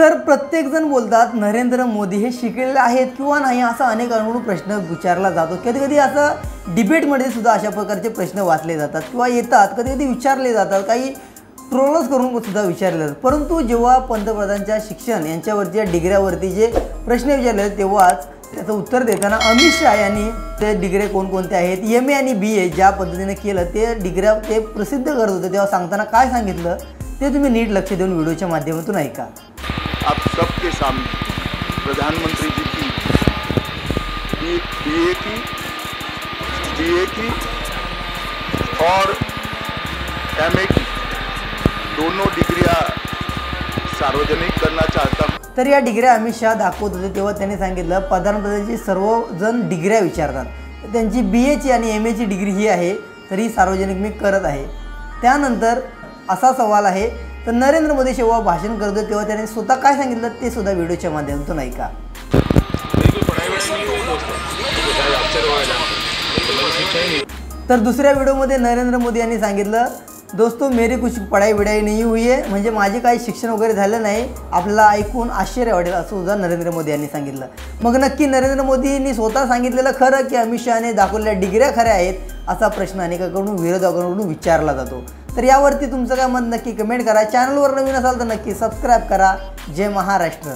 तर प्रत्येकजण बोलतात नरेंद्र मोदी हे शिकलेले आहेत किंवा नाही असा अनेकांकडून प्रश्न विचारला जातो। कधी कधी असं डिबेटमध्ये सुद्धा अशा प्रकारचे प्रश्न वाचले जातात किंवा येतात, कधी कधी विचारले जातात, काही ट्रोलर्स करून सुद्धा विचारले जातात। परंतु जेव्हा पंतप्रधानांच्या शिक्षण यांच्यावरच्या डिग्र्यावरती जे प्रश्न विचारले तेव्हाच त्याचं उत्तर देताना अमित शाह यांनी ते डिग्रे कोणकोणते आहेत, MA आणि BA ज्या पद्धतीने केलं ते डिग्र्या ते प्रसिद्ध करत होते, तेव्हा सांगताना काय सांगितलं ते तुम्ही नीट लक्ष देऊन व्हिडिओच्या माध्यमातून ऐका। आप सबके सामने प्रधानमंत्री जी की BA की और MA की दोनों डिग्रियां सार्वजनिक करना चाहता हूं। तर या डिग्र्या अमित शाह दाखवत होते तेव्हा त्यांनी सांगितलं पंतप्रधानांची सर्वजण डिग्र्या विचारतात, त्यांची BA ची आणि MA ची डिग्री ही आहे तरी सार्वजनिक मी करत आहे। त्यानंतर असा सवाल आहे तर नरेंद्र मोदी जेव्हा भाषण करतो तेव्हा त्याने स्वतः काय सांगितलं ते सुद्धा व्हिडिओच्या माध्यमातून ऐका। तर दुसऱ्या व्हिडिओमध्ये नरेंद्र मोदी यांनी सांगितलं दोस्तों मेरी कुछ पढ़ाई विढ़ाई नहीं हुई है, म्हणजे माझे काही शिक्षण वगैरे झालं नाही, आपल्याला ऐकून आश्चर्य वाटेल असं सुद्धा नरेंद्र मोदी यांनी सांगितलं। मग नक्की नरेंद्र मोदींनी स्वतः सांगितलेलं खरं की अमित शहाने दाखवलेल्या डिग्र्या खऱ्या आहेत असा प्रश्न अनेकांकडून विरोधकांकडून विचारला जातो। तर यावरती तुमचं काय मत नक्की कमेंट करा। चॅनलवर नवीन असाल तर नक्की सबस्क्राइब करा। जय महाराष्ट्र।